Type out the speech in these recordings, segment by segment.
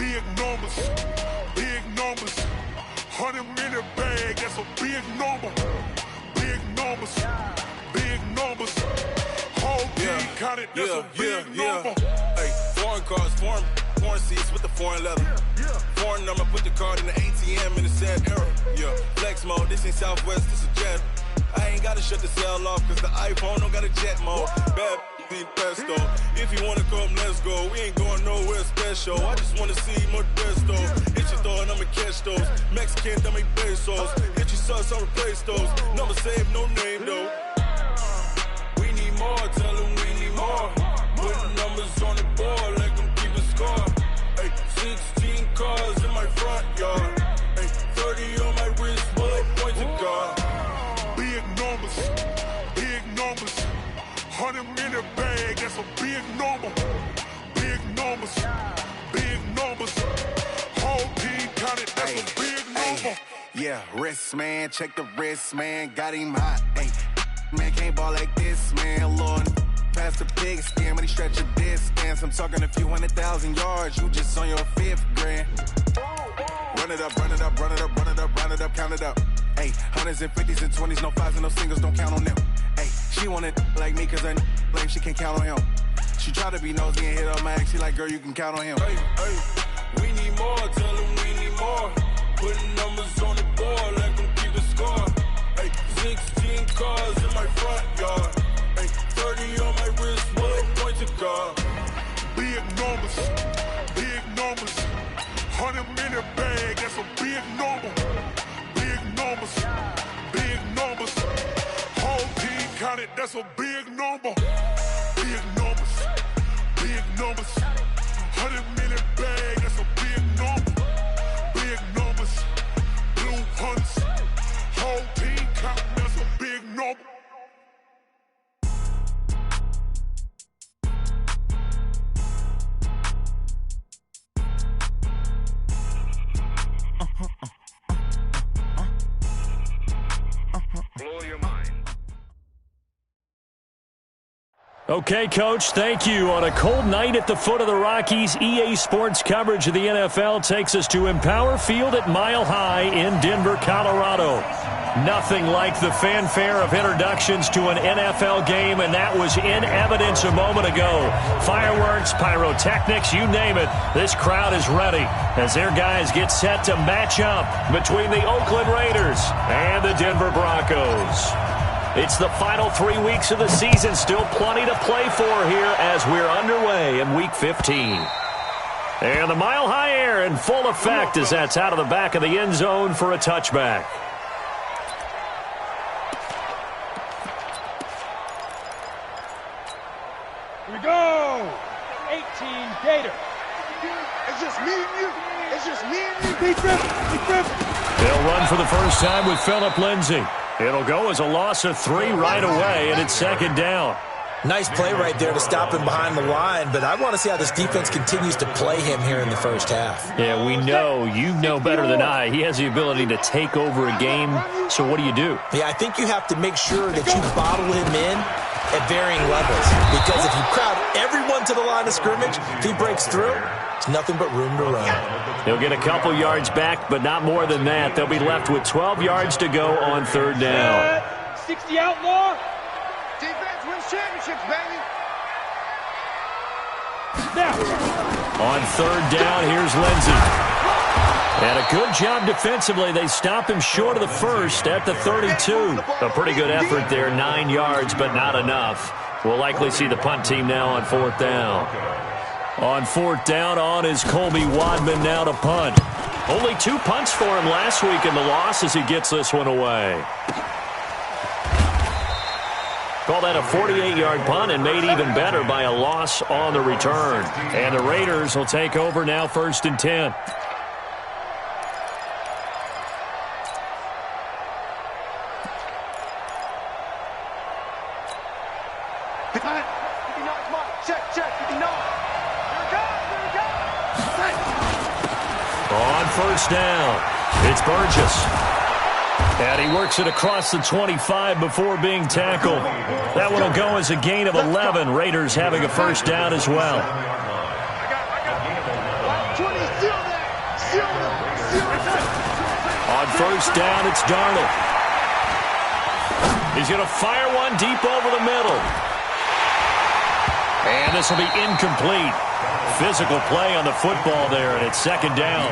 Big numbers, big numbers. 100-minute bag, that's a big number. Big numbers, big numbers. Whole team counted, that's a big number. Hey, foreign cars, foreign seats with the foreign leather. Foreign number, put the card in the ATM in the sad era. Yeah, flex mode, this ain't Southwest, this is jet. I ain't gotta shut the cell off, cause the iPhone don't got a jet mode. Bad need pesto. If you wanna come, let's go. We ain't going nowhere special. I just wanna see Modesto. Hit your throw and I'ma catch those. Mexican, dummy pesos. Hit your sus, I'll replace those. Number saved, no name though. We need more, tell them we need more. Putting numbers on the board, let them keep a score. Hey, 16 cars in my front yard. Hey, 30 on my wrist, bullet point to God. Big numbers, big numbers. 100-minute bag, that's a big number. Big numbers, big numbers. Whole team counted, that's a big number. Yeah, wrist man, check the wrist man, got him hot. Ay, man can't ball like this, man. Lord, past the big skin, but he stretch a distance. I'm talking a few 100,000 yards, you just on your 5th grand. Run it up, run it up, run it up, run it up, run it up, count it up. Hey, 100s and 50s and 20s, no 5s and no singles, don't count on them. Hey, she wanted like me cause her like she can count on him. She tried to be nosy and hit her max, she like, girl, you can count on him. Hey, we need more, tell them we need more. Putting numbers on the board, let them keep a score. Hey, 16 cars in my front yard. Hey, 30 on my wrist, bullet point to God. Big numbers, big numbers. 100-minute bag, that's a big number. Big numbers, big numbers. Whole team counted, that's a big number. Big numbers, big numbers. 100-minute bag, that's a big number. Big numbers, blue hunts. Whole team counting, that's a big number. Blow your mind. Okay, Coach, thank you. On a cold night at the foot of the Rockies, EA Sports coverage of the NFL takes us to Empower Field at Mile High in Denver, Colorado. Nothing like the fanfare of introductions to an NFL game, and that was in evidence a moment ago. Fireworks, pyrotechnics, you name it. This crowd is ready as their guys get set to match up between the Oakland Raiders and the Denver Broncos. It's the final 3 weeks of the season. Still plenty to play for here as we're underway in Week 15. And the Mile High air in full effect as that's out of the back of the end zone for a touchback. Here we go! 18 Gator. It's just me and you. It's just me and you. Deep grip. They'll run for the first time with Phillip Lindsay. It'll go as a loss of 3 right away, and it's second down. Nice play right there to stop him behind the line, but I want to see how this defense continues to play him here in the first half. Yeah, we know. You know better than I. He has the ability to take over a game, so what do you do? Yeah, I think you have to make sure that you bottle him in at varying levels, because if you crowd everyone to the line of scrimmage, if he breaks through, it's nothing but room to run. He'll get a couple yards back, but not more than that. They'll be left with 12 yards to go on third down. 60 outlaw. Defense wins championships, baby. Snap. On third down, here's Lindsay. And a good job defensively. They stop him short of the first at the 32. A pretty good effort there, 9 yards, but not enough. We'll likely see the punt team now on fourth down. On fourth down, on is Colby Wadman now to punt. Only 2 punts for him last week in the loss as he gets this one away. Call that a 48-yard punt and made even better by a loss on the return. And the Raiders will take over now first and 10. On first down, it's Burgess. And he works it across the 25 before being tackled. That one will go as a gain of 11. Raiders having a first down as well. I got 20 still. first down. It's Darnold. He's going to fire one deep over the middle. And this will be incomplete. Physical play on the football there, and it's second down.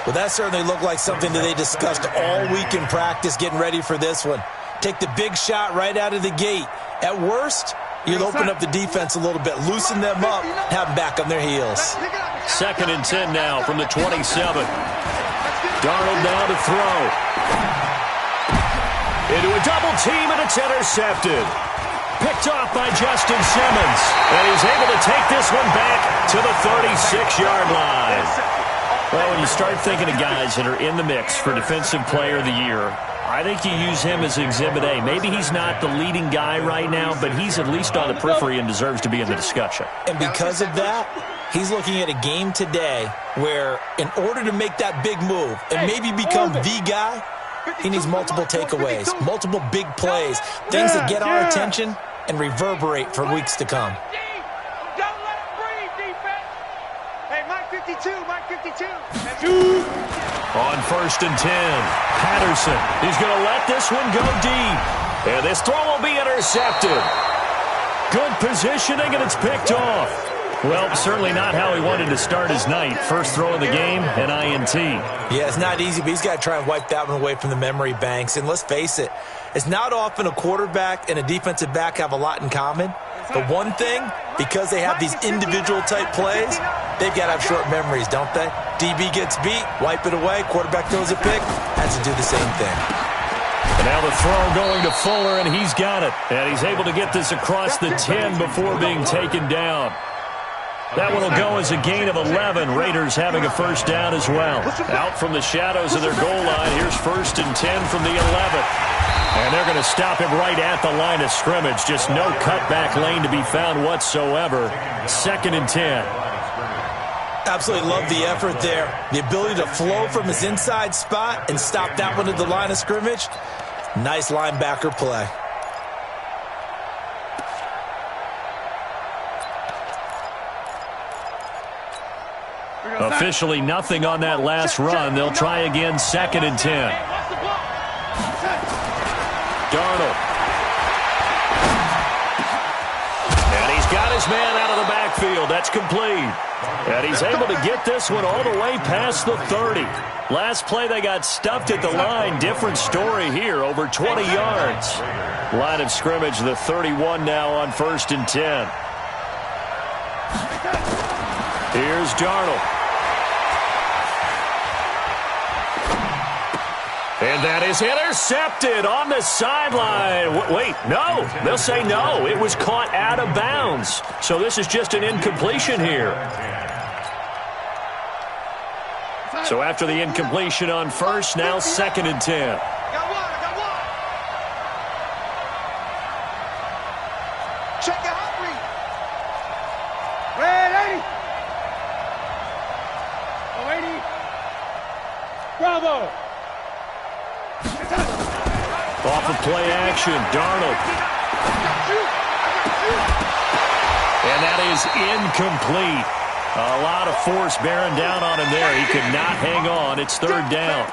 Well, that certainly looked like something that they discussed all week in practice, getting ready for this one. Take the big shot right out of the gate. At worst, you'll open up the defense a little bit, loosen them up, have them back on their heels. Second and 10 now from the 27. Darnold now to throw. Into a double team, and it's intercepted. Picked off by Justin Simmons. And he's able to take this one back to the 36-yard line. Well, when you start thinking of guys that are in the mix for Defensive Player of the Year, I think you use him as Exhibit A. Maybe he's not the leading guy right now, but he's at least on the periphery and deserves to be in the discussion. And because of that, he's looking at a game today where in order to make that big move and maybe become the guy, he needs multiple takeaways, multiple big plays, things that get our attention and reverberate for weeks to come. Don't let him breathe, defense. Hey, Mike 52, Mike 52. On first and 10, Patterson. He's going to let this one go deep. And this throw will be intercepted. Good positioning, and it's picked off. Well, certainly not how he wanted to start his night. First throw of the game, an INT. Yeah, it's not easy, but he's got to try and wipe that one away from the memory banks. And let's face it, it's not often a quarterback and a defensive back have a lot in common. The one thing, because they have these individual-type plays, they've got to have short memories, don't they? DB gets beat, wipe it away, quarterback throws a pick, has to do the same thing. And now the throw going to Fuller, and he's got it. And he's able to get this across the 10 before being taken down. That one will go as a gain of 11. Raiders having a first down as well. Out from the shadows of their goal line. Here's first and 10 from the 11th. And they're going to stop him right at the line of scrimmage. Just no cutback lane to be found whatsoever. Second and 10. Absolutely love the effort there. The ability to flow from his inside spot and stop that one at the line of scrimmage. Nice linebacker play. Officially nothing on that last run. They'll try again, second and 10. Darnold. And he's got his man out of the backfield. That's complete. And he's able to get this one all the way past the 30. Last play they got stuffed at the line. Different story here, over 20 yards. Line of scrimmage, the 31 now on first and 10. Here's Darnold. And that is intercepted on the sideline. Wait, no. They'll say no. It was caught out of bounds. So this is just an incompletion here. So after the incompletion on first, now second and 10. Check your heart rate. Ready? Bravo. Off of play action, Darnold. And that is incomplete. A lot of force bearing down on him there. He could not hang on. It's third down.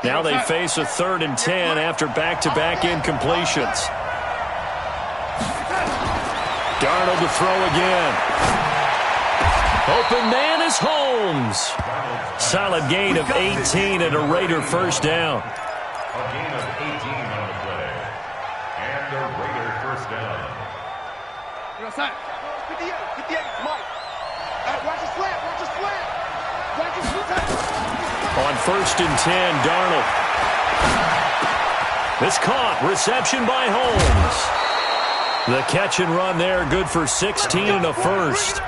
Now they face a third and 10 after back-to-back incompletions. Darnold to throw again. Open man is Holmes. Solid gain of 18 and a Raider first down. A gain of 18 on the play. And a Raider first down. Outside. 58, Mike. Watch his slant, watch his slant. Watch his slant. On first and 10, Darnold. It's caught. Reception by Holmes. The catch and run there, good for 16 and a first.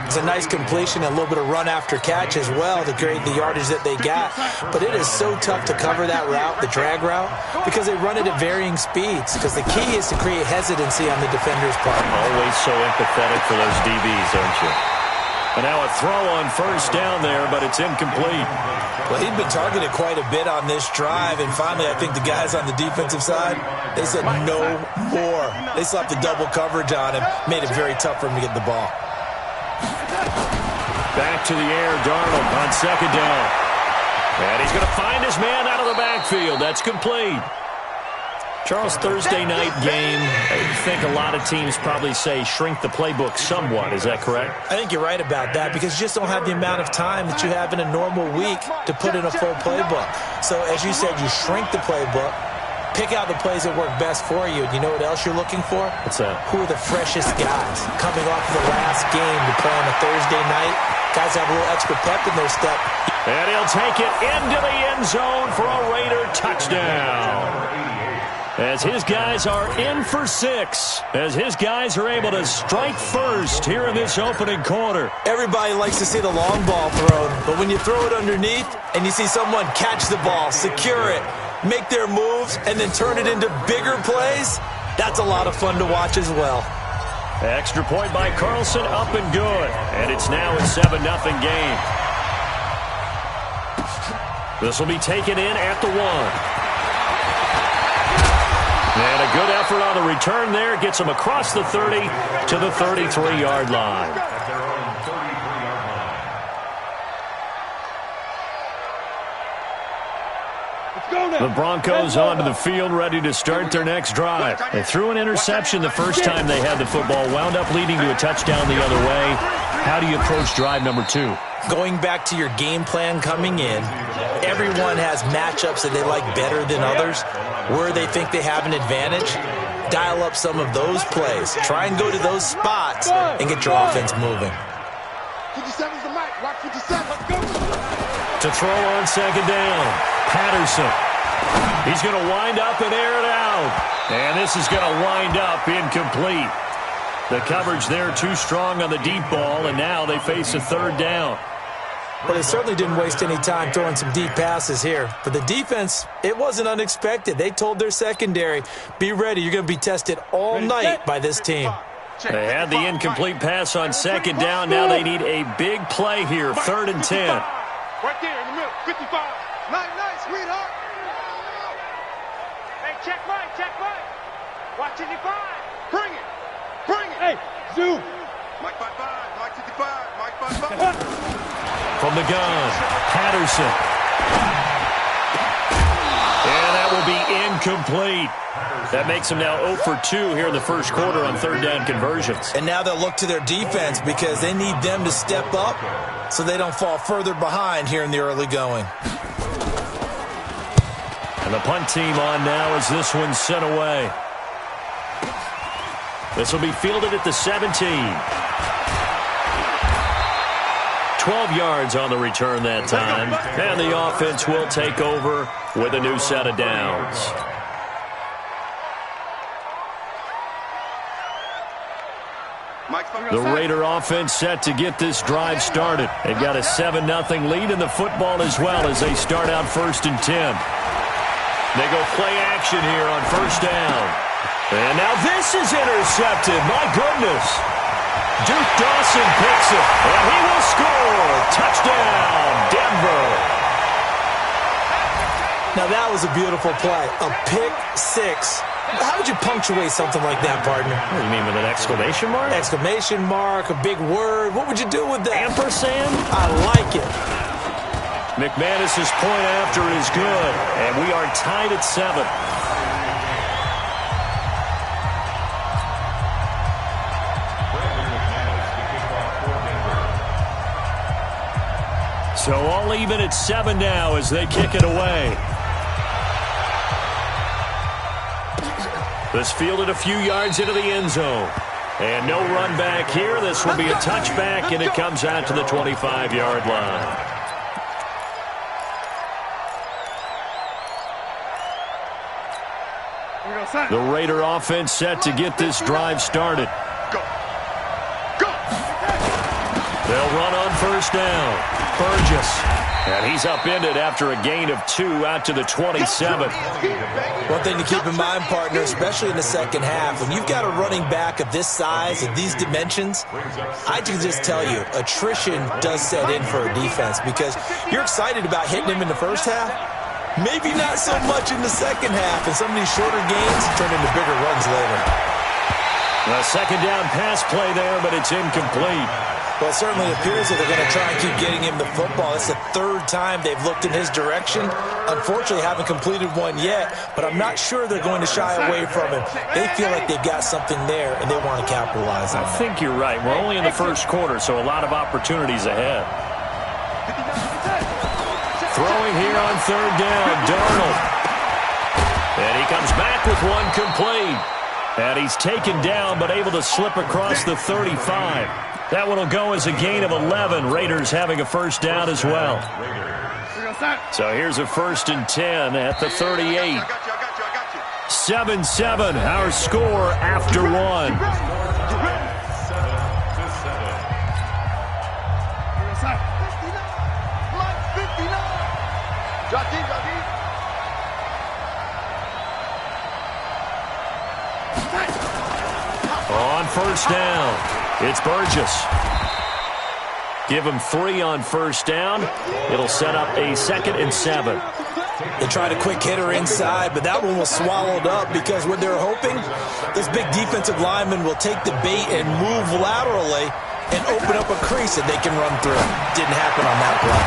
It's a nice completion and a little bit of run after catch as well to create the yardage that they got. But it is so tough to cover that route, the drag route, because they run it at varying speeds. Because the key is to create hesitancy on the defender's part. Always so empathetic for those DBs, aren't you? And now a throw on first down there, but it's incomplete. Well, he'd been targeted quite a bit on this drive, and finally I think the guys on the defensive side, they said no more. They slapped the double coverage on him, made it very tough for him to get the ball. Back to the air, Darnold on second down. And he's going to find his man out of the backfield. That's complete. Charles, Thursday night game, I think a lot of teams probably say shrink the playbook somewhat. Is that correct? I think you're right about that because you just don't have the amount of time that you have in a normal week to put in a full playbook. So, as you said, you shrink the playbook, pick out the plays that work best for you. And you know what else you're looking for? What's that? Who are the freshest guys coming off of the last game to play on a Thursday night? Guys have a little extra pep in their step. And he'll take it into the end zone for a Raider touchdown. As his guys are in for 6. As his guys are able to strike first here in this opening quarter. Everybody likes to see the long ball thrown, but when you throw it underneath and you see someone catch the ball, secure it, make their moves, and then turn it into bigger plays, that's a lot of fun to watch as well. Extra point by Carlson, up and good. And it's now a 7-0 game. This will be taken in at the 1. And a good effort on the return there. Gets him across the 30 to the 33-yard line. At their own 33-yard line. The Broncos onto the field, ready to start their next drive. They threw an interception the first time they had the football, wound up leading to a touchdown the other way. How do you approach drive number 2? Going back to your game plan coming in, everyone has matchups that they like better than others. Where they think they have an advantage, dial up some of those plays. Try and go to those spots and get your offense moving. 57's the mic. Watch 57. Let's go. To throw on second down, Patterson. He's going to wind up and air it out. And this is going to wind up incomplete. The coverage there too strong on the deep ball, and now they face a third down. But they certainly didn't waste any time throwing some deep passes here. For the defense, it wasn't unexpected. They told their secondary, be ready. You're going to be tested all night by this team. They had the incomplete pass on second down. Now they need a big play here, 3rd and 10. Right there in the middle, 55. Nice, sweetheart. Hey, check Mike. Watch 55. Bring it. Hey, zoom. Mike 55, Mike 55, Mike 55. From the gun, Patterson. And that will be incomplete. That makes them now 0 for 2 here in the first quarter on third down conversions. And now they'll look to their defense because they need them to step up so they don't fall further behind here in the early going. And the punt team on now as this one's sent away. This will be fielded at the 17. 12 yards on the return that time. And the offense will take over with a new set of downs. The Raider offense set to get this drive started. They've got a 7-0 lead in the football as well as they start out 1st and 10. They go play action here on first down. And now this is intercepted. My goodness. Duke Dawson picks it, and he will score. Touchdown, Denver. Now that was a beautiful play. A pick 6. How would you punctuate something like that, partner? What do you mean, with an exclamation mark? Exclamation mark, a big word. What would you do with that? Ampersand? I like it. McManus's point after is good, and we are tied at 7. So all even at 7 now as they kick it away. This fielded a few yards into the end zone. And no run back here. This will be a touchback, and it comes out to the 25-yard line. The Raider offense set to get this drive started. They'll run on first down. Burgess. And he's upended after a gain of 2 out to the 27. One thing to keep in mind, partner, especially in the second half, when you've got a running back of this size, of these dimensions, I can just tell you, attrition does set in for a defense because you're excited about hitting him in the first half. Maybe not so much in the second half, and some of these shorter gains turn into bigger runs later. A second down pass play there, but it's incomplete. Well, it certainly appears that they're going to try and keep getting him the football. It's the third time they've looked in his direction. Unfortunately, haven't completed one yet, but I'm not sure they're going to shy away from him. They feel like they've got something there, and they want to capitalize on it. I think you're right. We're only in the first quarter, so a lot of opportunities ahead. Throwing here on third down, Darnold. And he comes back with one complete. And he's taken down, but able to slip across the 35. That one will go as a gain of 11. Raiders having a first down as well. So here's a 1st and 10 at the 38. 7-7, our score after 1. On first down, it's Burgess. Give him 3 on first down. It'll set up a 2nd and 7. They tried a quick hitter inside, but that one was swallowed up because what they're hoping, this big defensive lineman will take the bait and move laterally and open up a crease that they can run through. Didn't happen on that play.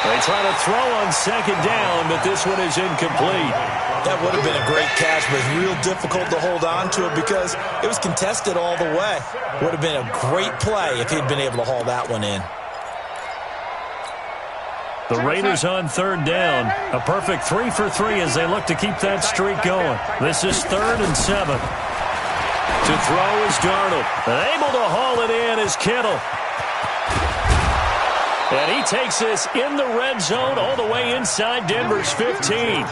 They try to throw on 2nd down, but this one is incomplete. That would have been a great catch, but it's real difficult to hold on to it because it was contested all the way. Would have been a great play if he'd been able to haul that one in. The Raiders on third down. A perfect 3 for 3 as they look to keep that streak going. This is 3rd and 7. To throw is Darnold. Able to haul it in is Kittle. And he takes this in the red zone all the way inside Denver's 15.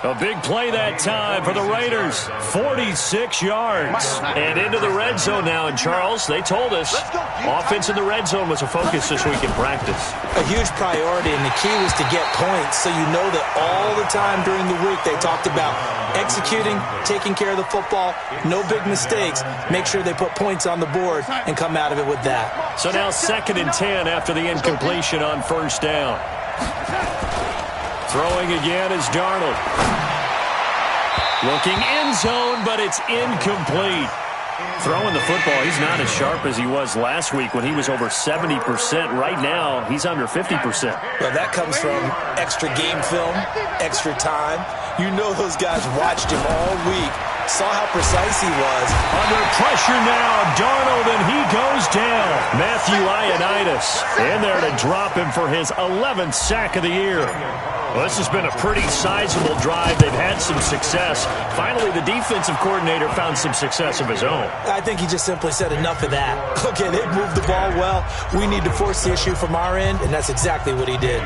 A big play that time for the Raiders. 46 yards. And into the red zone now. And, Charles, they told us offense in the red zone was a focus this week in practice. A huge priority, and the key was to get points. So you know that all the time during the week they talked about executing, taking care of the football, no big mistakes. Make sure they put points on the board and come out of it with that. So now 2nd and 10 after the incompletion on first down. Throwing again is Darnold. Looking end zone, but it's incomplete. Throwing the football, he's not as sharp as he was last week when he was over 70%. Right now, he's under 50%. Well, that comes from extra game film, extra time. You know those guys watched him all week, saw how precise he was. Under pressure now, Darnold, and he goes down. Matthew Ioannidis in there to drop him for his 11th sack of the year. Well, this has been a pretty sizable drive. They've had some success. Finally, the defensive coordinator found some success of his own. I think he just simply said enough of that. Okay, they've moved the ball well. We need to force the issue from our end, and that's exactly what he did.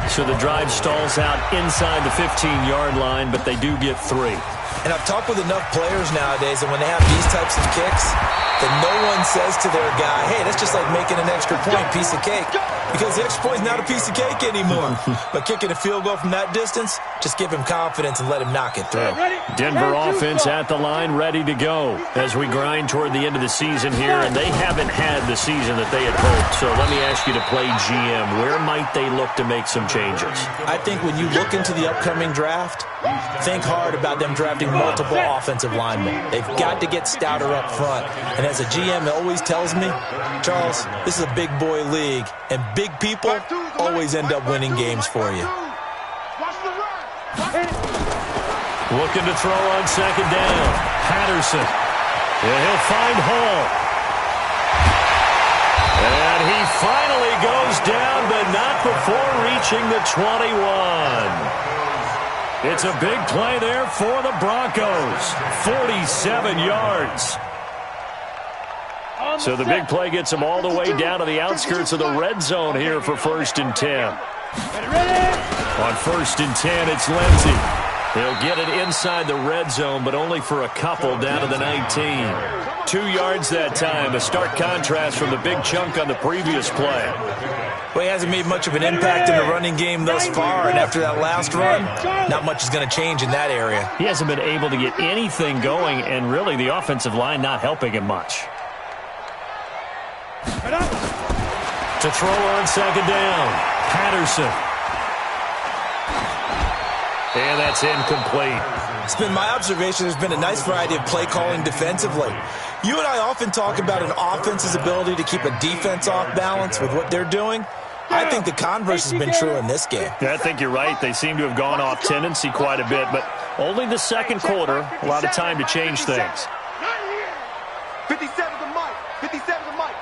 So the drive stalls out inside the 15-yard line, but they do get 3. And I've talked with enough players nowadays, and when they have these types of kicks, that no one says to their guy, hey, that's just like making an extra point, piece of cake. Because the extra point is not a piece of cake anymore. But kicking a field goal from that distance, just give him confidence and let him knock it through. Denver offense at the line, ready to go as we grind toward the end of the season here, and they haven't had the season that they had hoped. So let me ask you to play GM. Where might they look to make some changes? I think when you look into the upcoming draft, think hard about them drafting multiple offensive linemen. They've got to get stouter up front. And as a GM, it always tells me, Charles, this is a big boy league, and big people always end up winning games for you. Looking to throw on 2nd down. Patterson. Yeah, he'll find Hall. And he finally goes down, but not before reaching the 21. It's a big play there for the Broncos. 47 yards. So the big play gets them all the way down to the outskirts of the red zone here for 1st and 10. On 1st and 10, it's Lindsey. He'll get it inside the red zone, but only for a couple down to the 19. 2 yards that time, a stark contrast from the big chunk on the previous play. Well, he hasn't made much of an impact in the running game thus far, and after that last run, not much is going to change in that area. He hasn't been able to get anything going, and really the offensive line not helping him much. To throw on second down, Patterson. And that's incomplete. It's been my observation there's been a nice variety of play calling defensively. You and I often talk about an offense's ability to keep a defense off balance with what they're doing. I think the converse has been true in this game. Yeah, I think you're right. They seem to have gone off tendency quite a bit, but only the second quarter, a lot of time to change things. 57 to Mike. 57 to Mike.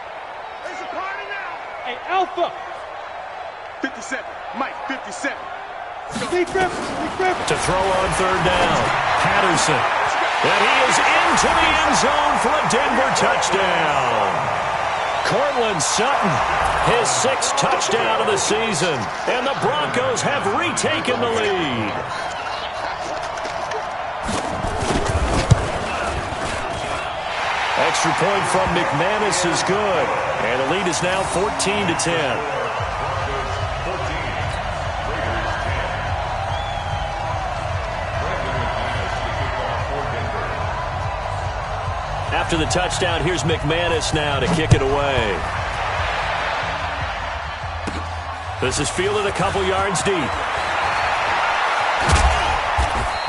There's a party now. Hey, Alpha. 57. Mike, 57. To throw on third down, Patterson. And he is into the end zone for a Denver touchdown. Cortland Sutton, his 6th touchdown of the season. And the Broncos have retaken the lead. Extra point from McManus is good. And the lead is now 14-10. After the touchdown, here's McManus now to kick it away. This is fielded a couple yards deep.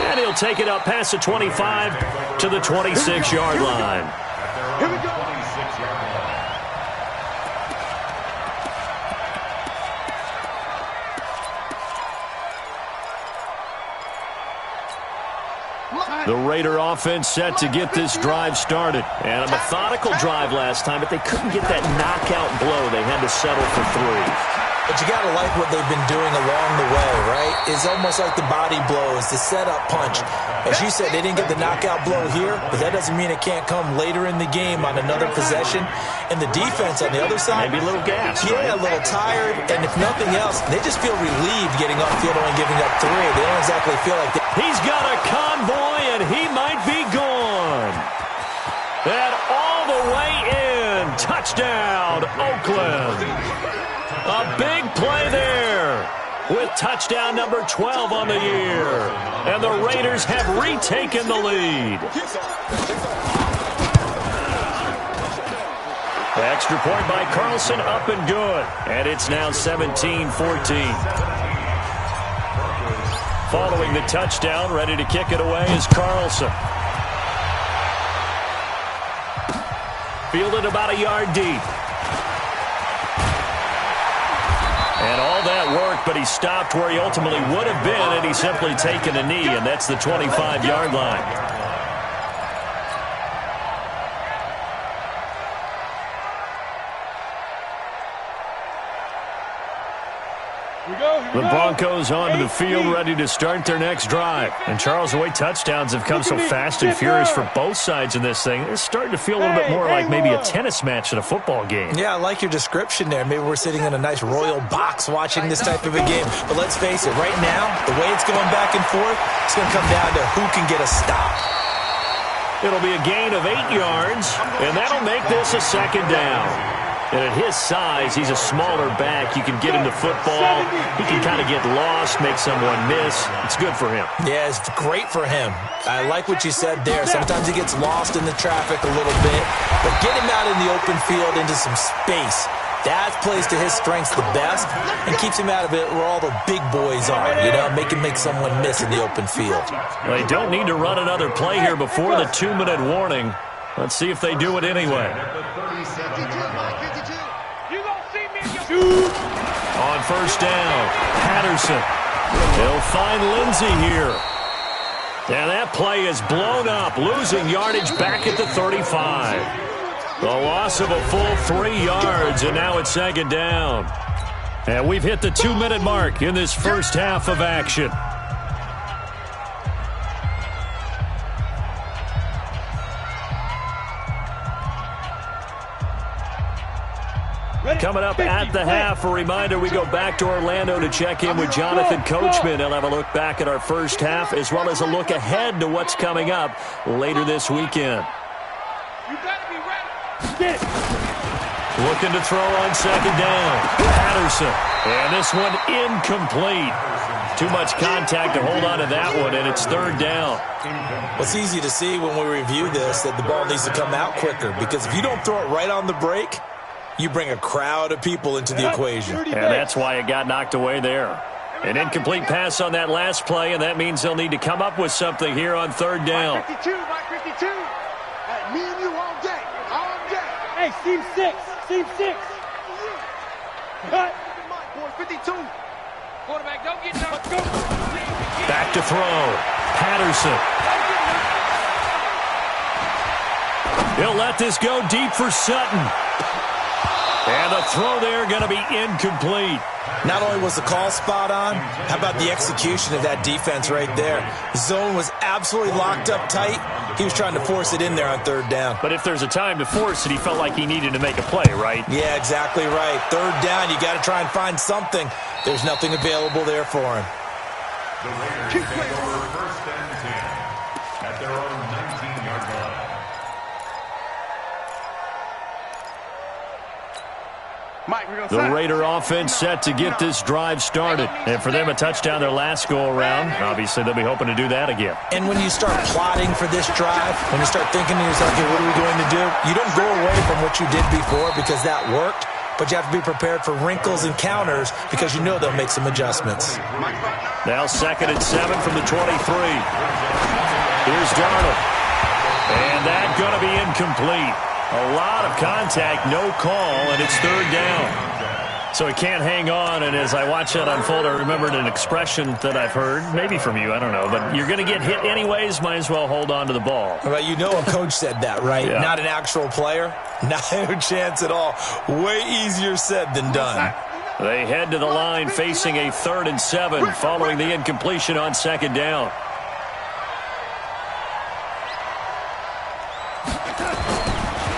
And he'll take it up past the 25 to the 26-yard line. Here we go. The Raider offense set to get this drive started. And a methodical drive last time, but they couldn't get that knockout blow. They had to settle for 3. But you got to like what they've been doing along the way, right? It's almost like the body blows, the setup punch. As you said, they didn't get the knockout blow here, but that doesn't mean it can't come later in the game on another possession. And the defense on the other side, maybe a little gas. Yeah, right? A little tired. And if nothing else, they just feel relieved getting off field only giving up 3. They don't exactly feel like He's got a convoy, and he might be gone. And all the way in. Touchdown, Oakland. A big play there with touchdown number 12 on the year. And the Raiders have retaken the lead. The extra point by Carlson up and good. And it's now 17-14. Following the touchdown, ready to kick it away is Carlson. Fielded about a yard deep. And all that work, but he stopped where he ultimately would have been, and he's simply taken a knee, and that's the 25-yard line. The Broncos onto the field, ready to start their next drive. And Charles, the way touchdowns have come so fast and furious for both sides in this thing, it's starting to feel a little bit more like maybe a tennis match at a football game. Yeah, I like your description there. Maybe we're sitting in a nice royal box watching this type of a game. But let's face it, right now, the way it's going back and forth, it's going to come down to who can get a stop. It'll be a gain of 8 yards, and that'll make this a second down. And at his size, he's a smaller back. You can get him to football. He can kind of get lost, make someone miss. It's good for him. Yeah, it's great for him. I like what you said there. Sometimes he gets lost in the traffic a little bit. But get him out in the open field into some space. That plays to his strengths the best and keeps him out of it where all the big boys are, you know, make someone miss in the open field. Well, they don't need to run another play here before the 2-minute warning. Let's see if they do it anyway. On first down, Patterson. He'll find Lindsey here. And that play is blown up, losing yardage back at the 35. The loss of a full 3 yards, and now it's second down. And we've hit the 2-minute mark in this first half of action. Coming up at the half, a reminder, we go back to Orlando to check in with Jonathan Coachman. He'll have a look back at our first half as well as a look ahead to what's coming up later this weekend. You gotta be ready. Looking to throw on second down. Patterson. And this one incomplete. Too much contact to hold on to that one, and it's third down. Well, it's easy to see when we review this that the ball needs to come out quicker, because if you don't throw it right on the break, you bring a crowd of people into the equation. And that's why it got knocked away there. An incomplete pass on that last play, and that means they'll need to come up with something here on third down. Mike 52, Mike 52. Hey, me and you all day, all day. Hey, Steve 6, Steve 6. Cut. 52. Quarterback, don't get down. Let's go. Back to throw. Patterson. He'll let this go deep for Sutton. And the throw there going to be incomplete. Not only was the call spot on, how about the execution of that defense right there? The zone was absolutely locked up tight. He was trying to force it in there on third down. But if there's a time to force it, he felt like he needed to make a play, right? Yeah, exactly right. Third down, you got to try and find something. There's nothing available there for him. The Raiders take over first and 10 at their own 19-yard line. The Raider offense set to get this drive started. And for them, a touchdown their last go-around. Obviously, they'll be hoping to do that again. And when you start plotting for this drive, when you start thinking to yourself, okay, what are we going to do? You don't go away from what you did before because that worked, but you have to be prepared for wrinkles and counters because you know they'll make some adjustments. Now 2nd and 7 from the 23. Here's Darnold. And that's going to be incomplete. A lot of contact, no call, and it's third down. So he can't hang on, and as I watch that unfold, I remembered an expression that I've heard, maybe from you, I don't know, but you're going to get hit anyways, might as well hold on to the ball. Well, you know a coach said that, right? Yeah. Not an actual player. No chance at all. Way easier said than done. They head to the line facing a 3rd and 7 following the incompletion on second down.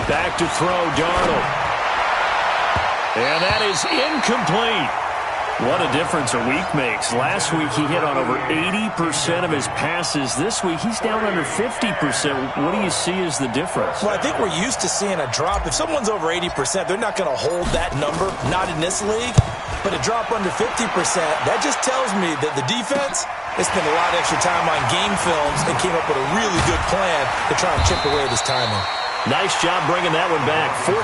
Back to throw, Darnold. And that is incomplete. What a difference a week makes. Last week he hit on over 80% of his passes. This week he's down under 50%. What do you see as the difference? Well, I think we're used to seeing a drop. If someone's over 80%, they're not going to hold that number. Not in this league. But a drop under 50%, that just tells me that the defense has spent a lot of extra time on game films and came up with a really good plan to try and chip away at his timing. Nice job bringing that one back. 14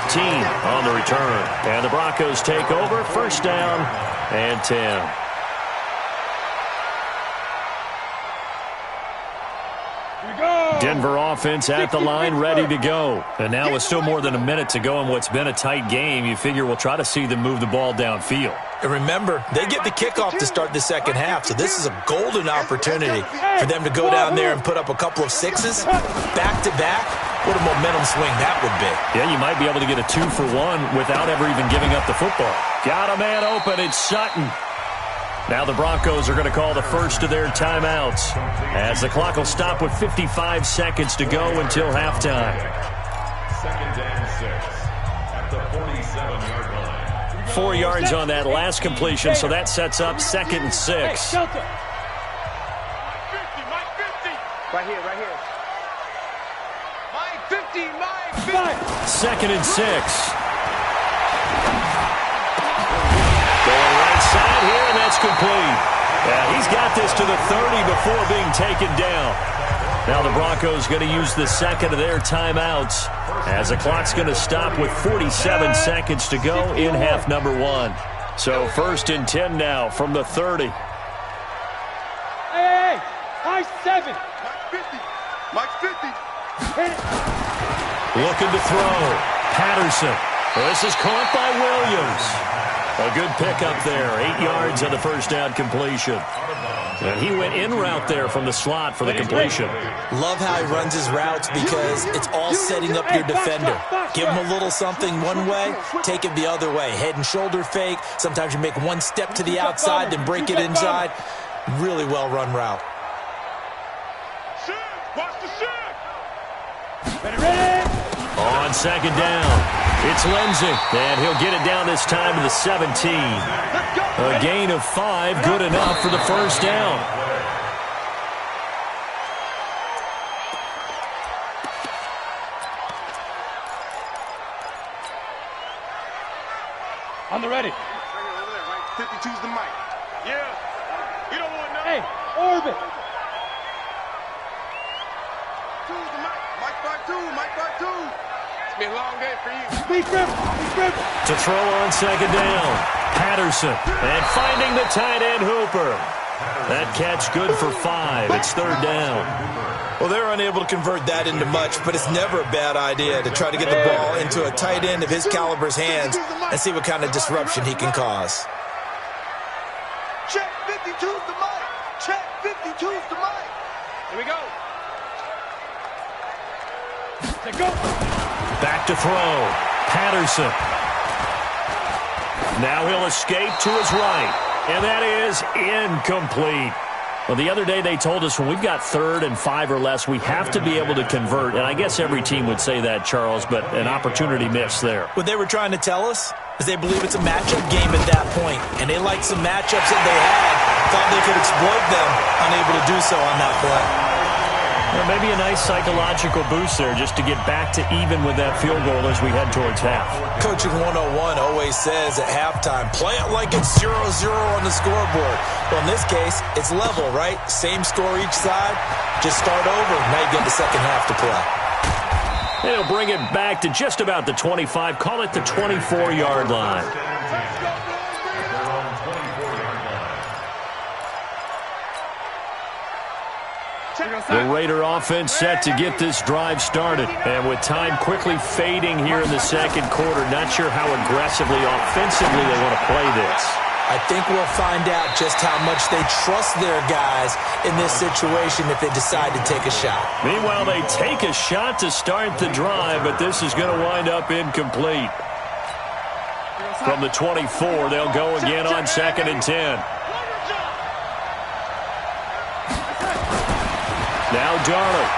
on the return. And the Broncos take over. First down and 10. Denver offense at the line, ready to go. And now with still more than a minute to go in what's been a tight game, you figure we'll try to see them move the ball downfield. And remember, they get the kickoff to start the second half, so this is a golden opportunity for them to go down there and put up a couple of sixes back-to-back. What a momentum swing that would be. Yeah, you might be able to get a 2-for-1 without ever even giving up the football. Got a man open. It's Sutton. Now the Broncos are going to call the first of their timeouts as the clock will stop with 55 seconds to go until halftime. 2nd and 6 at the 47-yard line. 4 yards on that last completion, so that sets up 2nd and 6. Mike 50, Mike 50. Right here, right here. Mike 50, Mike 50. 2nd and 6. Going right side here, and that's complete. Yeah, he's got this to the 30 before being taken down. Now the Broncos going to use the second of their timeouts as the clock's going to stop with 47 seconds to go in half number 1. So 1st and 10 now from the 30. Hey, Mike 7. Mike 50. Mike 50. Hit it. Looking to throw. Patterson. Well, this is caught by Williams. A good pickup there. 8 yards on the first down completion. And he went in route there from the slot for the completion. Love how he runs his routes because it's all setting up your defender. Give him a little something one way, take it the other way. Head and shoulder fake. Sometimes you make one step to the outside, then break it inside. Really well-run route. Watch the shot. On second down, it's Lindsey, and he'll get it down this time to the 17. A gain of 5, good enough for the first down. the ready. Over there, right? 52's the mic. Yeah. You don't want nothing. Hey, orbit. 2's the mic. Mic by 2. Mic by 2. It's been a long day for you. Speed grip. Speed grip. To throw on second down. Patterson. And finding the tight end Hooper. That catch good for 5. It's third down. Well, they're unable to convert that into much, but it's never a bad idea to try to get the ball into a tight end of his caliber's hands and see what kind of disruption he can cause. Check 52's the mic. Check 52's the mic. Here we go. Let's go. Back to throw. Patterson. Now he'll escape to his right. And that is incomplete. Well, the other day they told us when we've got 3rd and 5 or less, we have to be able to convert. And I guess every team would say that, Charles, but an opportunity missed there. What they were trying to tell us is they believe it's a matchup game at that point. And they liked some matchups that they had, thought they could exploit them, unable to do so on that play. Well, maybe a nice psychological boost there just to get back to even with that field goal as we head towards half. Coaching 101 always says at halftime, play it like it's 0-0 on the scoreboard. Well, in this case, it's level, right? Same score each side. Just start over. Now you get the second half to play. They'll bring it back to just about the 25. Call it the 24-yard line. The Raider offense set to get this drive started. And with time quickly fading here in the second quarter, not sure how aggressively, offensively they want to play this. I think we'll find out just how much they trust their guys in this situation if they decide to take a shot. Meanwhile, they take a shot to start the drive, but this is going to wind up incomplete. From the 24, they'll go again on 2nd and 10. Now Darnold.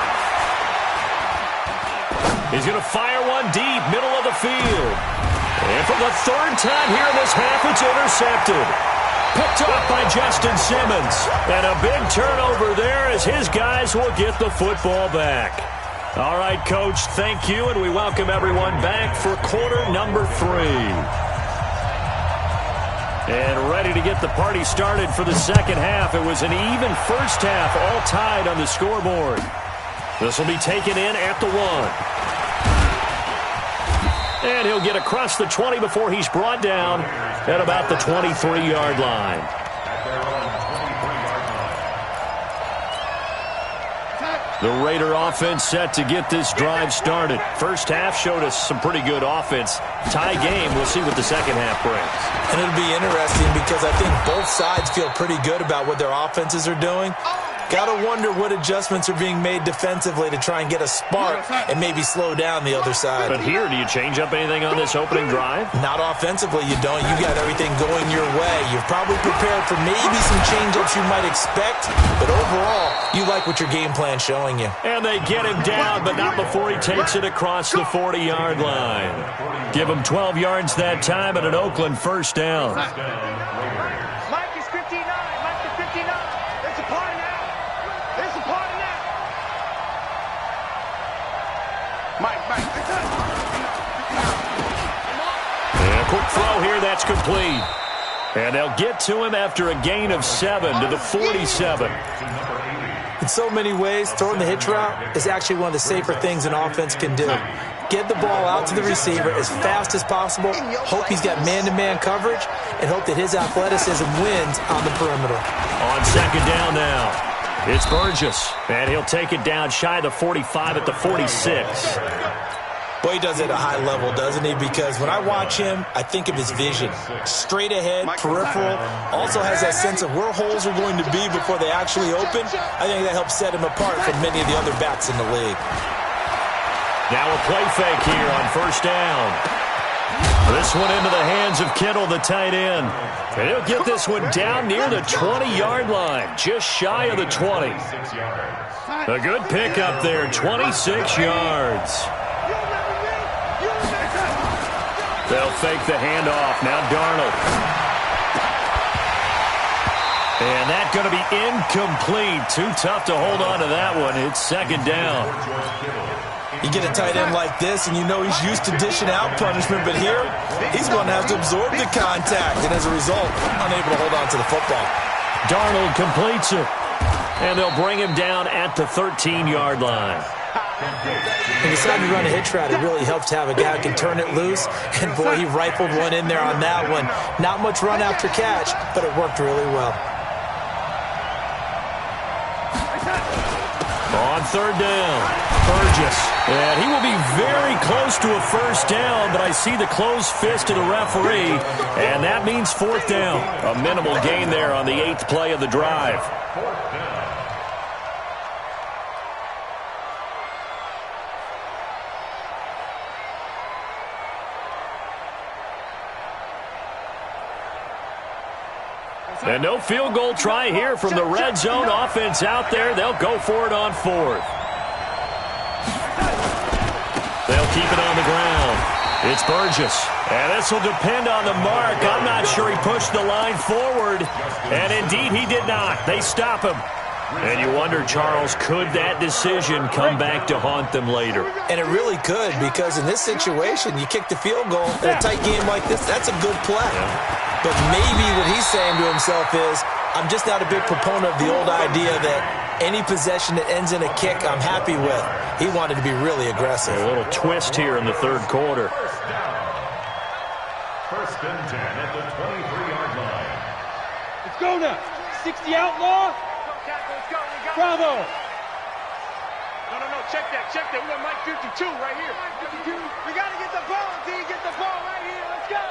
He's going to fire one deep, middle of the field. And for the 3rd time here in this half, it's intercepted. Picked off by Justin Simmons. And a big turnover there as his guys will get the football back. All right, Coach, thank you, and we welcome everyone back for quarter number 3. And ready to get the party started for the second half. It was an even first half, all tied on the scoreboard. This will be taken in at the 1. And he'll get across the 20 before he's brought down at about the 23-yard line. The Raider offense set to get this drive started. First half showed us some pretty good offense. Tie game, we'll see what the second half brings. And it'll be interesting because I think both sides feel pretty good about what their offenses are doing. Got to wonder what adjustments are being made defensively to try and get a spark and maybe slow down the other side. But here, do you change up anything on this opening drive? Not offensively, you don't. You got everything going your way. You're probably prepared for maybe some change-ups you might expect, but overall, you like what your game plan's showing you. And they get him down, but not before he takes it across the 40-yard line. Give him 12 yards that time and an Oakland first down. Mike is 59. Mike is 59. There's a party now. There's a party now. Mike. And a quick throw here, that's complete. And they'll get to him after a gain of 7 to the 47. In so many ways, throwing the hitch route is actually one of the safer things an offense can do. Get the ball out to the receiver as fast as possible, hope he's got man-to-man coverage, and hope that his athleticism wins on the perimeter. On second down now, it's Burgess, and he'll take it down shy of the 45 at the 46. Boy, he does it at a high level, doesn't he? Because when I watch him, I think of his vision. Straight ahead, peripheral, also has that sense of where holes are going to be before they actually open. I think that helps set him apart from many of the other backs in the league. Now a play fake here on first down. This one into the hands of Kittle, the tight end. And he'll get this one down near the 20-yard line, just shy of the 20. A good pickup there, 26 yards. They'll fake the handoff. Now Darnold. And that's going to be incomplete. Too tough to hold on to that one. It's second down. You get a tight end like this, and you know he's used to dishing out punishment, but here, he's going to have to absorb the contact, and as a result, unable to hold on to the football. Darnold completes it, and they'll bring him down at the 13-yard line. He decided to run a hitch route. It really helps to have a guy who can turn it loose, and boy, he rifled one in there on that one. Not much run after catch, but it worked really well. On third down, Burgess. And he will be very close to a first down, but I see the closed fist of the referee, and that means fourth down. A minimal gain there on the 8th play of the drive. And no field goal try here from the red zone. Offense out there. They'll go for it on 4th. They'll keep it on the ground. It's Burgess. And this will depend on the mark. I'm not sure he pushed the line forward. And indeed, he did not. They stop him. And you wonder, Charles, could that decision come back to haunt them later? And it really could, because in this situation, you kick the field goal in a tight game like this, that's a good play. But maybe what he's saying to himself is, I'm just not a big proponent of the old idea that any possession that ends in a kick I'm happy with. He wanted to be really aggressive. A little twist here in the third quarter. First and 10 at the 23-yard line. Let's go now. 60 outlaw. Bravo. No, check that. We got Mike 52 right here. 52. We got to get the ball, D. Get the ball right here. Let's go.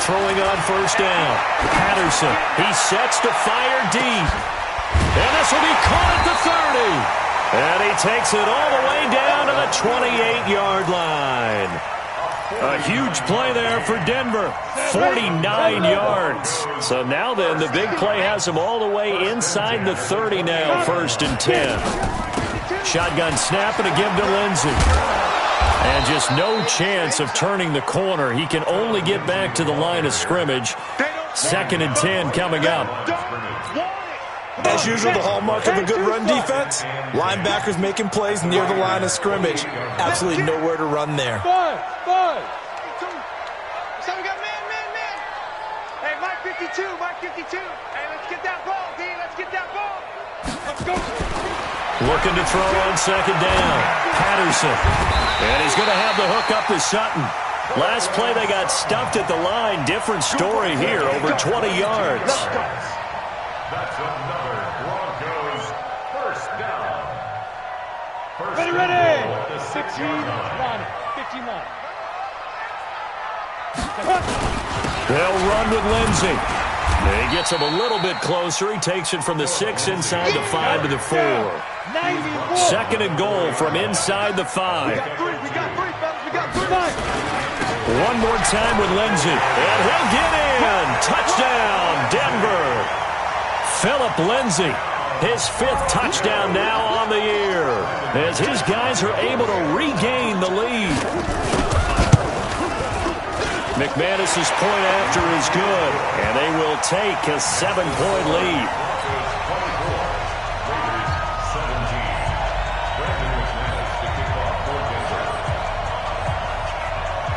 Throwing on first down. Patterson. He sets to fire deep. And this will be caught at the 30. And he takes it all the way down to the 28-yard line. A huge play there for Denver. 49 yards. So now then, the big play has him all the way inside the 30 now, 1st and 10. Shotgun snap and a give to Lindsey. And just no chance of turning the corner. He can only get back to the line of scrimmage. 2nd and 10 coming up. As usual, the hallmark of a good run defense, linebackers making plays near the line of scrimmage. Absolutely nowhere to run there. Five. So we got man. Hey, Mike 52. Hey, let's get that ball, D. Let's get that ball. Let's go. Looking to throw on 2nd down. Patterson. And he's going to have the hook up to Sutton. Last play, they got stuffed at the line. Different story here, over 20 yards. That's another Broncos first down. Ready. At the 6-yard line. 15 line. They'll run with Lindsey. He gets him a little bit closer. He takes it from the 6 inside the 5 to the 4. 2nd and goal from inside the 5. We got three, fellas. We got three. One more time with Lindsey. And he'll get in. Touchdown, Denver. Philip Lindsey, his 5th touchdown now on the year, as his guys are able to regain the lead. McManus's point after is good, and they will take a 7-point lead.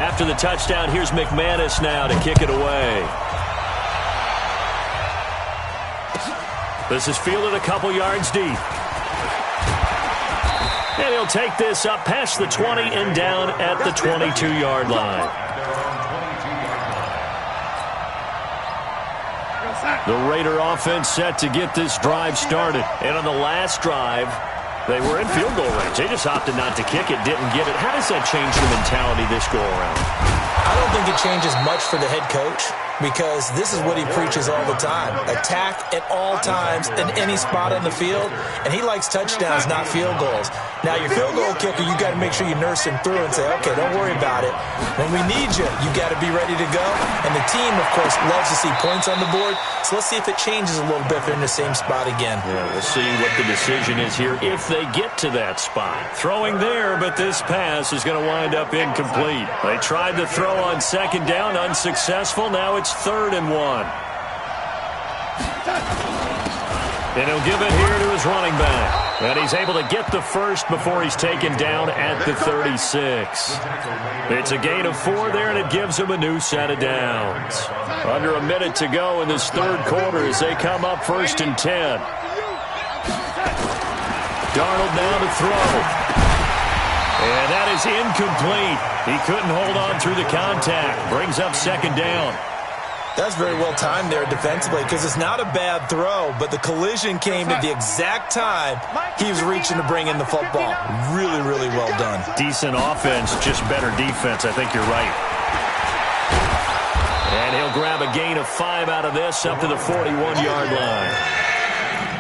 After the touchdown, here's McManus now to kick it away. This is fielded a couple yards deep. And he'll take this up past the 20 and down at the 22-yard line. The Raider offense set to get this drive started. And on the last drive, they were in field goal range. They just opted not to kick it, didn't get it. How does that change the mentality this go around? I don't think it changes much for the head coach, because this is what he preaches all the time. Attack at all times in any spot on the field, and he likes touchdowns, not field goals. Now, your field goal kicker, you got to make sure you nurse him through and say, okay, don't worry about it. When we need you, you got to be ready to go. And the team, of course, loves to see points on the board, so let's see if it changes a little bit if they're in the same spot again. Yeah, we'll see what the decision is here if they get to that spot. Throwing there, but this pass is going to wind up incomplete. They tried to throw on 2nd down, unsuccessful. Now it's 3rd and 1. And he'll give it here to his running back. And he's able to get the first before he's taken down at the 36. It's a gain of 4 there, and it gives him a new set of downs. Under a minute to go in this third quarter as they come up 1st and 10. Darnold now to throw. And that is incomplete. He couldn't hold on through the contact. Brings up 2nd down. That's very well timed there defensively because it's not a bad throw, but the collision came at the exact time he was reaching to bring in the football. Really, really well done. Decent offense, just better defense. I think you're right. And he'll grab a gain of 5 out of this up to the 41-yard line.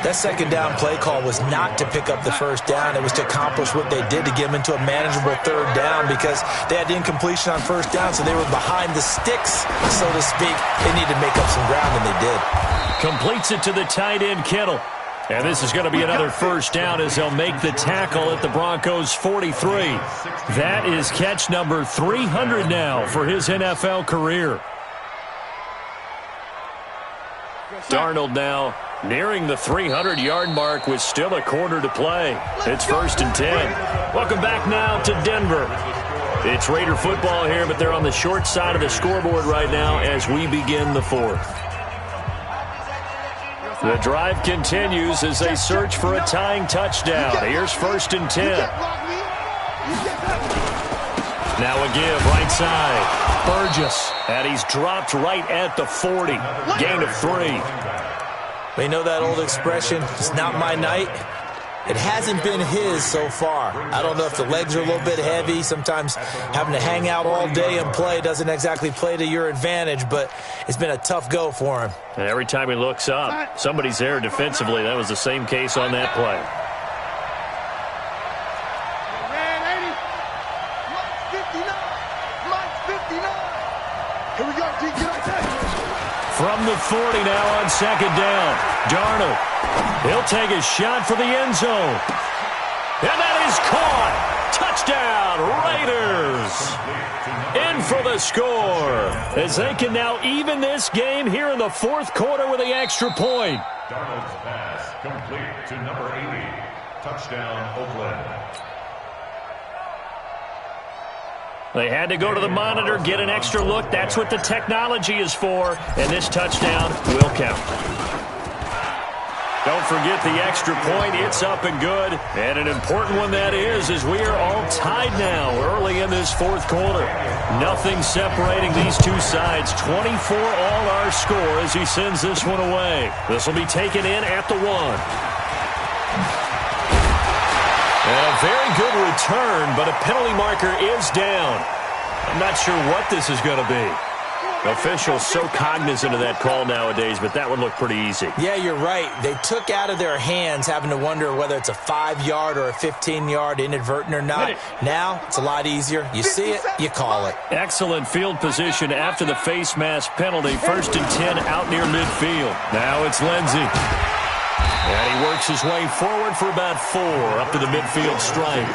That 2nd down play call was not to pick up the 1st down. It was to accomplish what they did to get them into a manageable 3rd down because they had incompletion on 1st down, so they were behind the sticks, so to speak. They needed to make up some ground, and they did. Completes it to the tight end, Kittle. And this is going to be another 1st down as they'll make the tackle at the Broncos' 43. That is catch number 300 now for his NFL career. Darnold now nearing the 300-yard mark with still a quarter to play. It's 1st and 10. Welcome back now to Denver. It's Raider football here, but they're on the short side of the scoreboard right now as we begin the 4th. The drive continues as they search for a tying touchdown. Here's 1st and 10. Now a give right side. Burgess, and he's dropped right at the 40. Gain of 3. We know that old expression, it's not my night. It hasn't been his so far. I don't know if the legs are a little bit heavy. Sometimes having to hang out all day and play doesn't exactly play to your advantage, but it's been a tough go for him. And every time he looks up, somebody's there defensively. That was the same case on that play. Here we go, D. From the 40 now on 2nd down. Darnold. He'll take a shot for the end zone. And that is caught. Touchdown, Raiders. In for the score. As they can now even this game here in the 4th quarter with the extra point. Darnold's pass complete to number 80. Touchdown, Oakland. They had to go to the monitor, get an extra look. That's what the technology is for. And this touchdown will count. Don't forget the extra point. It's up and good. And an important one that is, as we are all tied now early in this 4th quarter. Nothing separating these two sides. 24 all our score as he sends this one away. This will be taken in at the 1. And a very good return, but a penalty marker is down. I'm not sure what this is going to be. Officials so cognizant of that call nowadays, but that would look pretty easy. Yeah, you're right. They took out of their hands having to wonder whether it's a 5-yard or a 15-yard inadvertent or not. Now, it's a lot easier. You see it, you call it. Excellent field position after the face mask penalty. 1st and 10 out near midfield. Now it's Lindsey. And he works his way forward for about 4 up to the midfield stripe.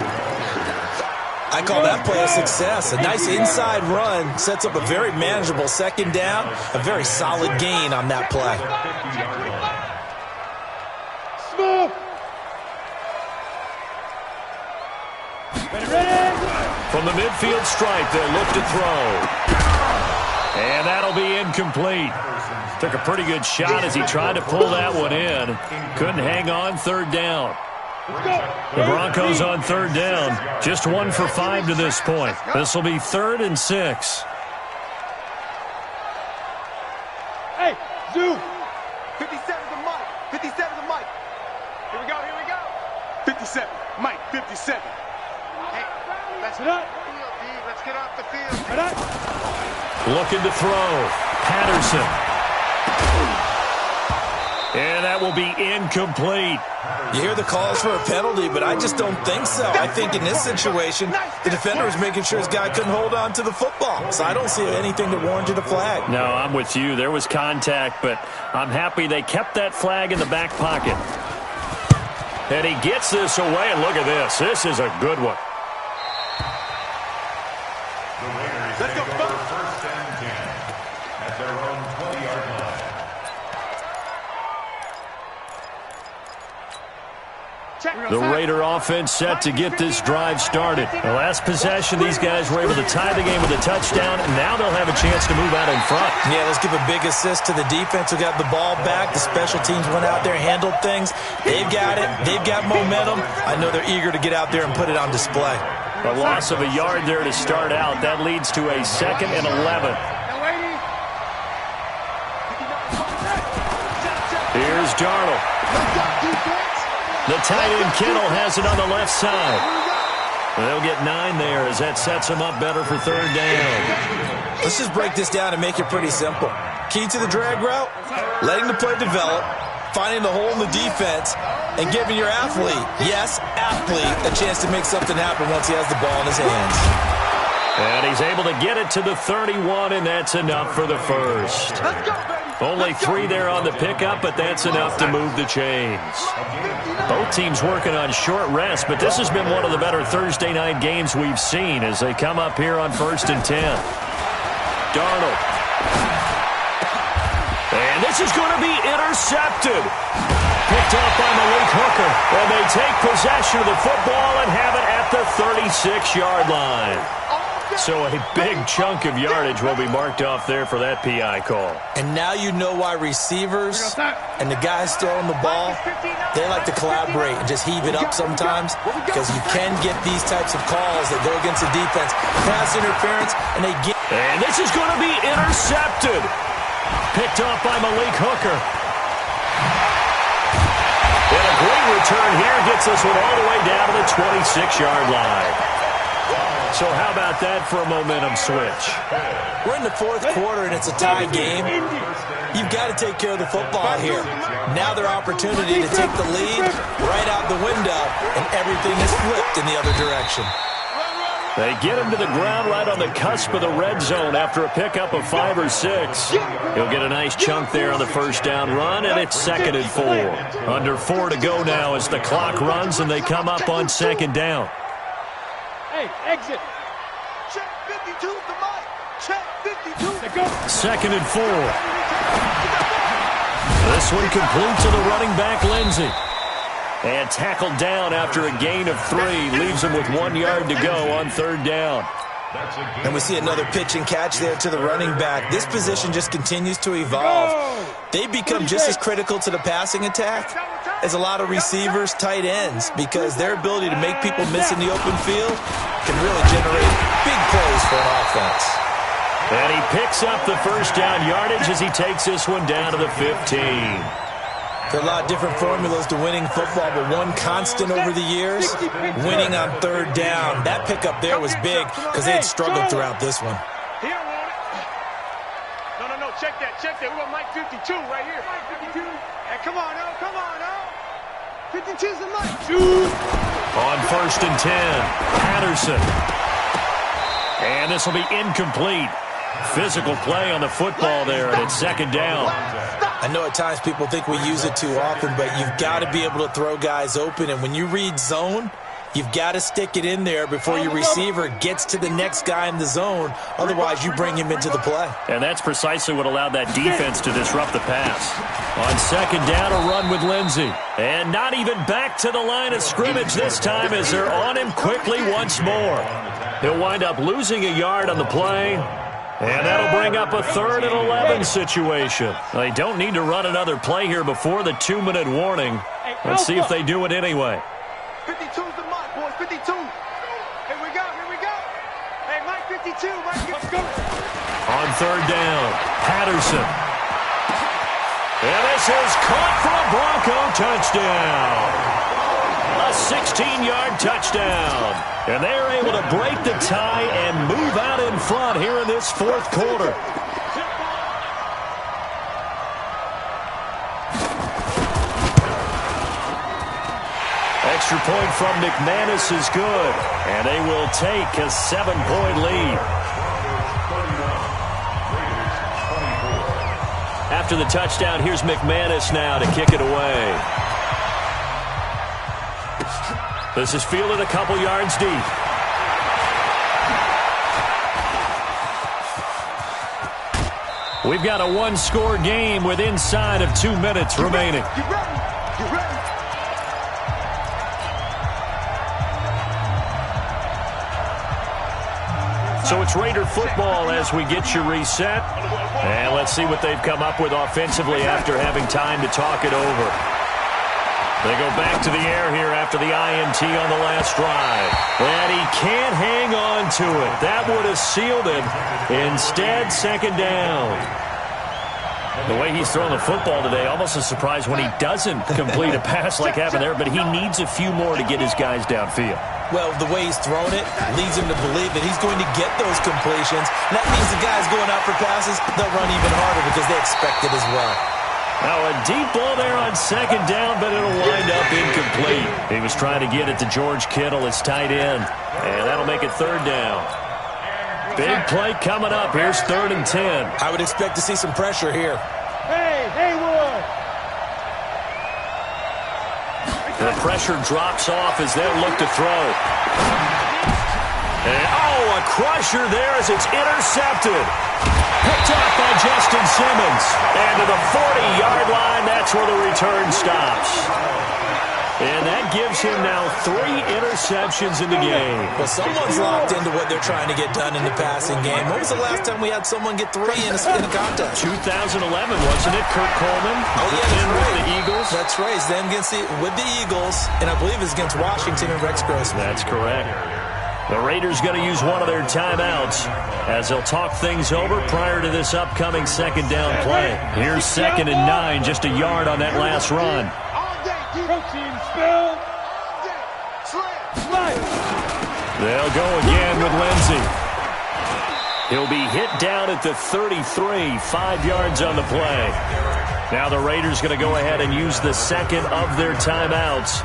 I call that play a success. A nice inside run sets up a very manageable 2nd down. A very solid gain on that play. From the midfield stripe, they'll look to throw. And that'll be incomplete. Took a pretty good shot as he tried to pull that one in. Couldn't hang on. 3rd down. The Broncos on 3rd down. Just 1 for 5 to this point. This will be 3rd and 6. Hey, Zoo. 57 to Mike. 57 to Mike. Here we go, here we go. 57. Mike, 57. Hey, let's get up. Let's get off the field. Looking to throw. Patterson. And that will be incomplete. You hear the calls for a penalty, but I just don't think so. I think in this situation, the defender was making sure his guy couldn't hold on to the football. So I don't see anything that warranted a flag. No, I'm with you. There was contact, but I'm happy they kept that flag in the back pocket. And he gets this away, and look at this. This is a good one. The Raiders take over 1st and 10 at their own 20-yard line. The Raider offense set to get this drive started. The last possession, these guys were able to tie the game with a touchdown, and now they'll have a chance to move out in front. Yeah, let's give a big assist to the defense who got the ball back. The special teams went out there, handled things. They've got it. They've got momentum. I know they're eager to get out there and put it on display. A loss of a yard there to start out. That leads to a 2nd and 11. Here's Darnold. The tight end Kittle has it on the left side. They'll get 9 there as that sets them up better for 3rd down. Let's just break this down and make it pretty simple. Key to the drag route, letting the play develop, finding the hole in the defense, and giving your athlete, yes, athlete, a chance to make something happen once he has the ball in his hands. And he's able to get it to the 31, and that's enough for the first. Only 3 there on the pickup, but that's enough to move the chains. Both teams working on short rest, but this has been one of the better Thursday night games we've seen as they come up here on 1st and 10. Darnold. And this is going to be intercepted. Picked up by Malik Hooker. And they take possession of the football and have it at the 36-yard line. So a big chunk of yardage will be marked off there for that PI call. And now you know why receivers and the guys throwing the ball, they like to collaborate and just heave it up sometimes because you can get these types of calls that go against the defense. Pass interference, and they get... And this is going to be intercepted. Picked off by Malik Hooker. And a great return here gets us one all the way down to the 26-yard line. So how about that for a momentum switch? We're in the 4th quarter, and it's a tie game. You've got to take care of the football here. Now their opportunity to take the lead right out the window, and everything is flipped in the other direction. They get him to the ground right on the cusp of the red zone after a pickup of 5 or 6. He'll get a nice chunk there on the 1st down run, and it's 2nd and 4. Under 4 to go now as the clock runs, and they come up on 2nd down. Hey, exit. Check 52 to Mike. Check 52. 2nd and 4. This one complete to the running back, Lindsey. And tackled down after a gain of 3. Leaves him with 1 yard to go on 3rd down. And we see another pitch and catch there to the running back. This position just continues to evolve. They become just as critical to the passing attack as a lot of receivers, tight ends, because their ability to make people miss in the open field can really generate big plays for an offense. And he picks up the 1st down yardage as he takes this one down to the 15. There are a lot of different formulas to winning football, but one constant over the years, winning on 3rd down. That pickup there was big because they had struggled throughout this one. He don't want it. No, check that. We want Mike 52 right here. Mike 52. Hey, come on, no. 52's the Mike. On 1st and 10, Patterson. And this will be incomplete. Physical play on the football there, and it's 2nd down. I know at times people think we use it too often, but you've got to be able to throw guys open. And when you read zone, you've got to stick it in there before your receiver gets to the next guy in the zone. Otherwise, you bring him into the play. And that's precisely what allowed that defense to disrupt the pass. On 2nd down, a run with Lindsey. And not even back to the line of scrimmage this time as they're on him quickly once more. He'll wind up losing a yard on the play. And that'll bring up a 3rd and 11 situation. They don't need to run another play here before the 2-minute warning. Let's see if they do it anyway. 52's the Mike, boys. 52. Here we go. Hey, Mike 52. Let's go. On 3rd down, Patterson. And this is caught for a Bronco touchdown. A 16-yard touchdown. And they are able to break the tie and move out in front here in this 4th quarter. Extra point from McManus is good. And they will take a 7-point lead. After the touchdown, here's McManus now to kick it away. This is fielded a couple yards deep. We've got a 1-score game with inside of 2 minutes remaining. So it's Raider football as we get you reset. And let's see what they've come up with offensively after having time to talk it over. They go back to the air here after the INT on the last drive. And he can't hang on to it. That would have sealed him. Instead, second down. The way he's throwing the football today, almost a surprise when he doesn't complete a pass like happened there, but he needs a few more to get his guys downfield. Well, the way he's thrown it leads him to believe that he's going to get those completions. And that means the guys going out for passes, they'll run even harder because they expect it as well. Now a deep ball there on second down, but it'll wind up incomplete. He was trying to get it to George Kittle, his tight end, and that'll make it third down. Big play coming up. Here's 3rd and 10. I would expect to see some pressure here. Hey, Haywood! The pressure drops off as they'll look to throw. And, a crusher there as it's intercepted. Picked off by Justin Simmons. And to the 40-yard line, that's where the return stops. And that gives him now 3 interceptions in the game. Well, someone's locked into what they're trying to get done in the passing game. When was the last time we had someone get 3 in a contest? 2011, wasn't it? Kurt Coleman. Oh, yeah, that's right. With the Eagles. That's right. It's them with the Eagles, and I believe it's against Washington and Rex Grossman. That's correct. The Raiders going to use one of their timeouts as they'll talk things over prior to this upcoming second down play. Here's 2nd and 9, just a yard on that last run. Protein spill. They'll go again with Lindsey. He'll be hit down at the 33, 5 yards on the play. Now the Raiders going to go ahead and use the second of their timeouts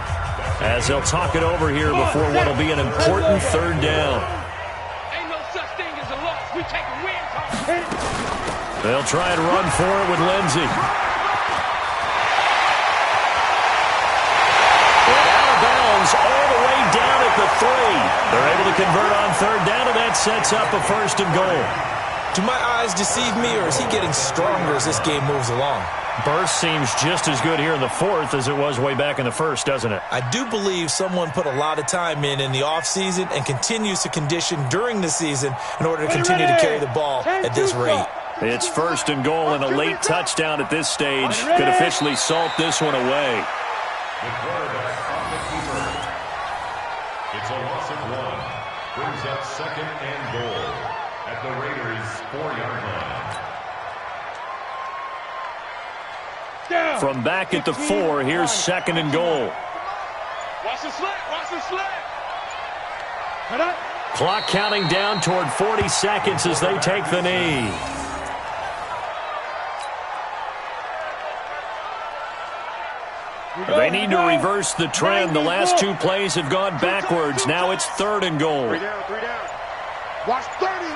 as they'll talk it over here before what will be an important third down. Ain't no such thing as a loss. We take a win. They'll try and run for it with Lindsey. All the way down at the 3. They're able to convert on third down, and that sets up a 1st and goal. Do my eyes deceive me, or is he getting stronger as this game moves along? Burst seems just as good here in the 4th as it was way back in the 1st, doesn't it? I do believe someone put a lot of time in the offseason and continues to condition during the season in order to continue to carry the ball at this rate. It's 1st and goal, and a late touchdown at this stage could officially salt this one away. It's a loss of 1. Brings up 2nd and goal at the Raiders' 4-yard line. From back at the 4, here's 2nd and goal. Watch the slant. Watch the slant. Clock counting down toward 40 seconds as they take the knee. They need to reverse the trend. The last 2 plays have gone backwards. Now it's 3rd and goal. 3 down. Watch 30.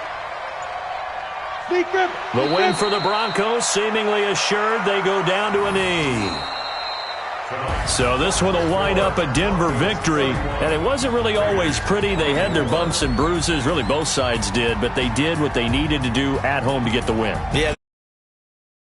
The win for the Broncos seemingly assured. They go down to a knee. So this one will wind up a Denver victory. And it wasn't really always pretty. They had their bumps and bruises. Really both sides did. But they did what they needed to do at home to get the win. Yeah.